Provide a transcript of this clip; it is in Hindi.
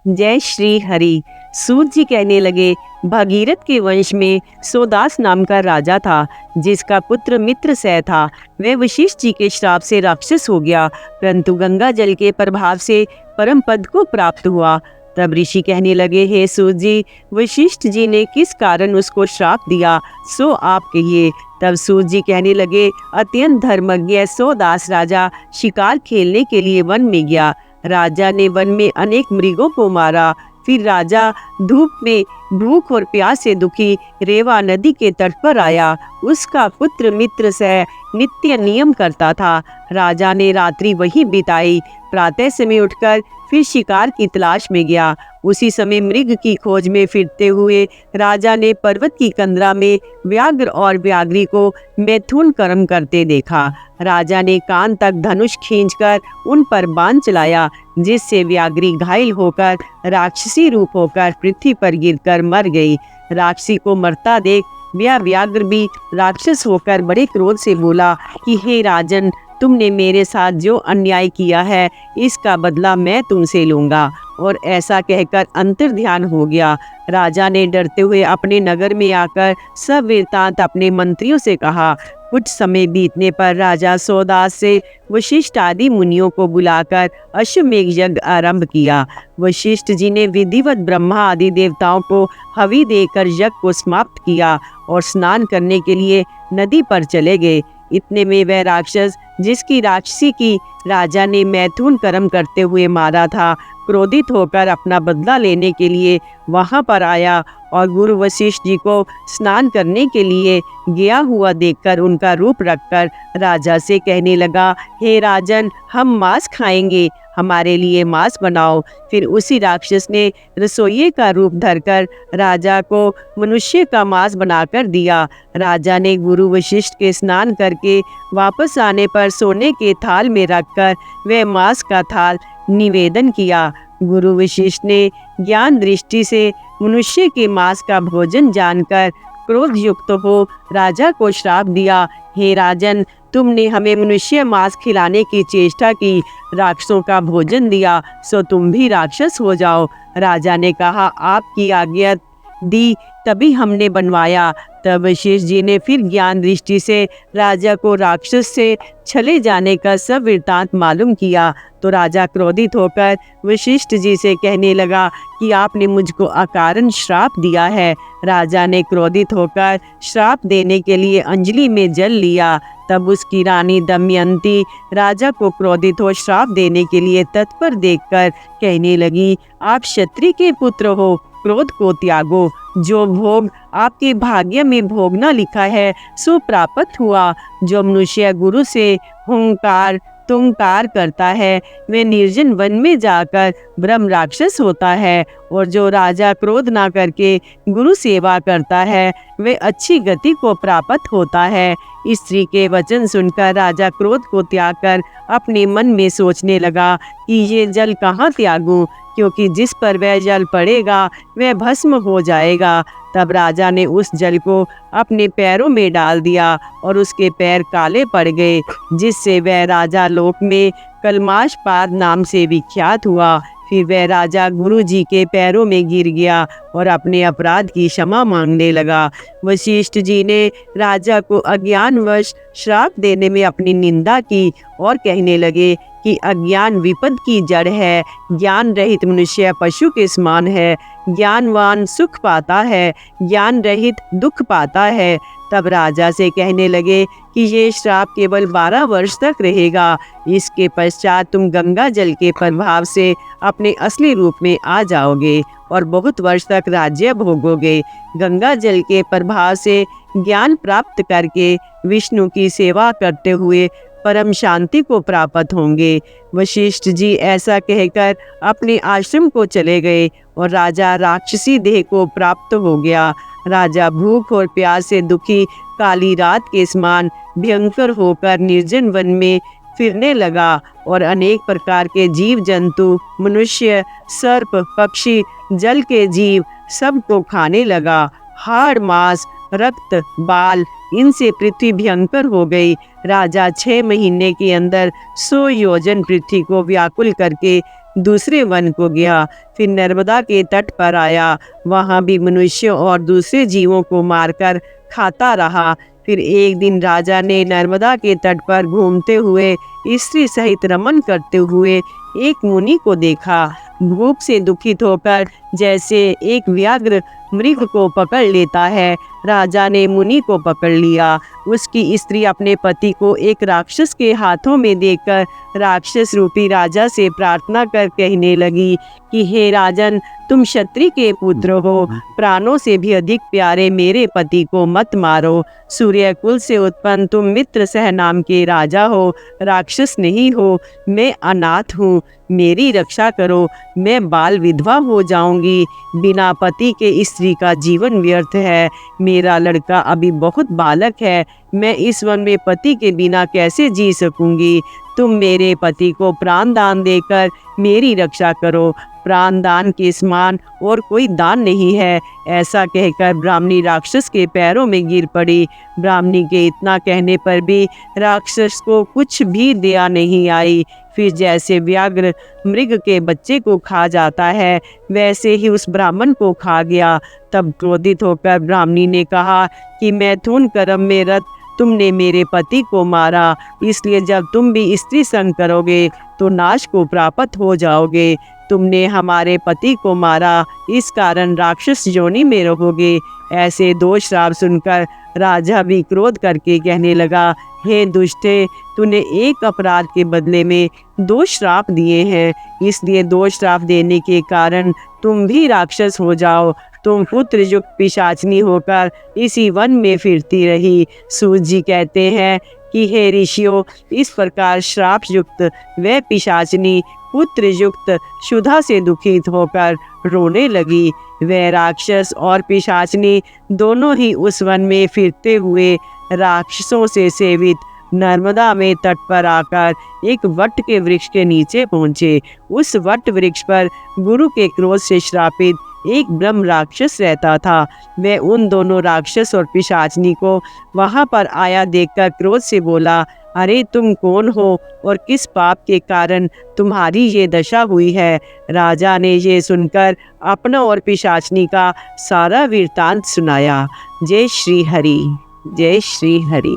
जय श्री हरि। सूत जी कहने लगे, भागीरथ के वंश में सोदास नाम का राजा था, जिसका पुत्र मित्रसेन था। वह वशिष्ठ जी के श्राप से राक्षस हो गया, परंतु गंगा जल के प्रभाव से परम पद को प्राप्त हुआ। तब ऋषि कहने लगे, हे सूत जी, वशिष्ठ जी ने किस कारण उसको श्राप दिया, सो आप कहिए। तब सूत जी कहने लगे, अत्यंत धर्मज्ञ सोदास राजा शिकार खेलने के लिए वन में गया। राजा ने वन में अनेक मृगों को मारा। फिर राजा धूप में भूख और प्यास से दुखी रेवा नदी के तट पर आया। उसका पुत्र मित्रसेन नित्य नियम करता था। राजा ने रात्रि वहीं बिताई। प्रातः समय उठकर फिर शिकार की तलाश में गया। उसी समय मृग की खोज में फिरते हुए राजा ने पर्वत की कंदरा में व्याघ्र और व्याघ्री को मैथुन कर्म करते देखा। राजा ने कान तक धनुष खींचकर उन पर बाण चलाया, जिससे व्याघ्री घायल होकर राक्षसी रूप होकर पृथ्वी पर गिरकर मर गई। राक्षसी को मरता देख वह व्याघ्र भी राक्षस होकर बड़े क्रोध से बोला कि हे राजन, तुमने मेरे साथ जो अन्याय किया है, इसका बदला मैं तुमसे लूंगा। और ऐसा कहकर अंतर्ध्यान हो गया। राजा ने डरते हुए अपने नगर में आकर सब वृत्तांत अपने मंत्रियों से कहा। कुछ समय बीतने पर राजा सोदास से वशिष्ठ आदि मुनियों को बुलाकर अश्वमेघ यज्ञ आरंभ किया। वशिष्ठ जी ने विधिवत ब्रह्मा आदि देवताओं को हवि देकर यज्ञ को समाप्त किया और स्नान करने के लिए नदी पर चले गए। इतने में वह राक्षस, जिसकी राक्षसी की राजा ने मैथुन कर्म करते हुए मारा था, क्रोधित होकर अपना बदला लेने के लिए वहां पर आया और गुरु वशिष्ठ जी को स्नान करने के लिए गया हुआ देखकर उनका रूप रखकर राजा से कहने लगा, हे राजन, हम मांस खाएंगे, हमारे लिए मांस बनाओ। फिर उसी राक्षस ने रसोइये का रूप धरकर राजा को मनुष्य का मांस बनाकर दिया। राजा ने गुरु वशिष्ठ के स्नान करके वापस आने पर सोने के थाल में रखकर वह मांस का थाल निवेदन किया। गुरु वशिष्ठ ने ज्ञान दृष्टि से मनुष्य के मांस का भोजन जानकर क्रोध युक्त हो राजा को श्राप दिया, हे राजन, तुमने हमें मनुष्य मांस खिलाने की चेष्टा की, राक्षसों का भोजन दिया, सो तुम भी राक्षस हो जाओ। राजा ने कहा, आपकी आज्ञा दी तभी हमने बनवाया। तब वशिष्ठ जी ने फिर ज्ञान दृष्टि से राजा को राक्षस से छले जाने का सब वृत्तांत मालूम किया। तो राजा क्रोधित होकर वशिष्ठ जी से कहने लगा कि आपने मुझको अकारण श्राप दिया है। राजा ने क्रोधित होकर श्राप देने के लिए अंजलि में जल लिया। तब उसकी रानी दमयंती राजा को क्रोधित हो श्राप देने के लिए तत्पर देखकर कहने लगी, आप क्षत्रिय के पुत्र हो, क्रोध को त्यागो। जो भोग आपके भाग्य में भोगना लिखा है सो प्राप्त हुआ। जो मनुष्य गुरु से हुंकार तुंकार करता है, वे निर्जन वन में जाकर ब्रह्म राक्षस होता है। और जो राजा क्रोध ना करके गुरु सेवा करता है, वे अच्छी गति को प्राप्त होता है। स्त्री के वचन सुनकर राजा क्रोध को त्याग कर अपने मन में सोचने लगा कि ये जल कहाँ त्यागूं, क्योंकि जिस पर वह जल पड़ेगा वह भस्म हो जाएगा। तब राजा ने उस जल को अपने पैरों में डाल दिया और उसके पैर काले पड़ गए, जिससे वह राजा लोक में कलमाशपाद नाम से विख्यात हुआ। फिर वह राजा गुरु जी के पैरों में गिर गया और अपने अपराध की क्षमा मांगने लगा। वशिष्ठ जी ने राजा को अज्ञानवश श्राप देने में अपनी निंदा की और कहने लगे कि अज्ञान विपद की जड़ है। ज्ञान रहित मनुष्य पशु के समान है। ज्ञानवान सुख पाता है, ज्ञान रहित दुख पाता है। तब राजा से कहने लगे कि ये श्राप केवल 12 वर्ष तक रहेगा। इसके पश्चात तुम गंगा जल के प्रभाव से अपने असली रूप में आ जाओगे और बहुत वर्ष तक राज्य भोगोगे। गंगा जल के प्रभाव से ज्ञान प्राप्त करके विष्णु की सेवा करते हुए परम शांति को प्राप्त होंगे। वशिष्ठ जी ऐसा कहकर अपने आश्रम को चले गए और राजा राक्षसी देह को प्राप्त हो गया। राजा भूख और प्यास से दुखी काली रात के समान भयंकर होकर निर्जन वन में फिरने लगा और अनेक प्रकार के जीव जंतु, मनुष्य, सर्प, पक्षी, जल के जीव सबको खाने लगा। हाड़, मांस, रक्त, बाल, इनसे पृथ्वी भयंकर हो गई। राजा 6 महीने के अंदर 100 योजन पृथ्वी को व्याकुल करके दूसरे वन को गया, फिर नर्मदा के तट पर आया। वहाँ भी मनुष्यों और दूसरे जीवों को मारकर खाता रहा। फिर एक दिन राजा ने नर्मदा के तट पर घूमते हुए स्त्री सहित रमन करते हुए एक मुनि को देखा। भूख से दुखित होकर जैसे एक व्याघ्र मृग को पकड़ लेता है, राजा ने मुनि को पकड़ लिया। उसकी स्त्री अपने पति को एक राक्षस के हाथों में देकर राक्षस रूपी राजा से प्रार्थना कर कहने लगी कि हे राजन, तुम क्षत्रिय के पुत्र हो, प्राणों से भी अधिक प्यारे मेरे पति को मत मारो। सूर्य कुल से उत्पन्न तुम मित्र सह नाम के राजा हो, राक्षस नहीं हो। मैं अनाथ हूँ, मेरी रक्षा करो, मैं बाल विधवा हो जाऊंगी। बिना पति के स्त्री का जीवन व्यर्थ है। मेरा लड़का अभी बहुत बालक है, मैं इस वन में पति के बिना कैसे जी सकूंगी। तुम मेरे पति को प्राण दान देकर मेरी रक्षा करो, प्राण दान के समान और कोई दान नहीं है। ऐसा कहकर ब्राह्मणी राक्षस के पैरों में गिर पड़ी। ब्राह्मणी के इतना कहने पर भी राक्षस को कुछ भी दया नहीं आई। फिर जैसे व्याघ्र मृग के बच्चे को खा जाता है, वैसे ही उस ब्राह्मण को खा गया। तब क्रोधित होकर ब्राह्मणी ने कहा कि मैथुन कर्म में रत तुमने मेरे पति को मारा, इसलिए जब तुम भी स्त्री संग करोगे तो नाश को प्राप्त हो जाओगे। तुमने हमारे पति को मारा, इस कारण राक्षस योनि में रहोगे। ऐसे दो श्राप सुनकर राजा भी क्रोध करके कहने लगा, हे दुष्टे, तूने एक अपराध के बदले में दो श्राप दिए हैं, इसलिए दो श्राप देने के कारण तुम भी राक्षस हो जाओ। तुम पुत्र युक्त पिशाचनी होकर इसी वन में फिरती रही। सूत जी कहते हैं कि हे ऋषियों, इस प्रकार श्राप युक्त वह पिशाचनी पुत्र युक्त क्षुधा से दुखित होकर रोने लगी। वह राक्षस और पिशाचनी दोनों ही उस वन में फिरते हुए राक्षसों से सेवित नर्मदा में तट पर आकर एक वट के वृक्ष के नीचे पहुँचे। उस वट वृक्ष पर गुरु के क्रोध से श्रापित एक ब्रह्म राक्षस रहता था। वह उन दोनों राक्षस और पिशाचनी को वहां पर आया देखकर क्रोध से बोला, अरे तुम कौन हो और किस पाप के कारण तुम्हारी ये दशा हुई है। राजा ने ये सुनकर अपना और पिशाचनी का सारा वृत्तांत सुनाया। जय श्री हरि, जय श्री हरि।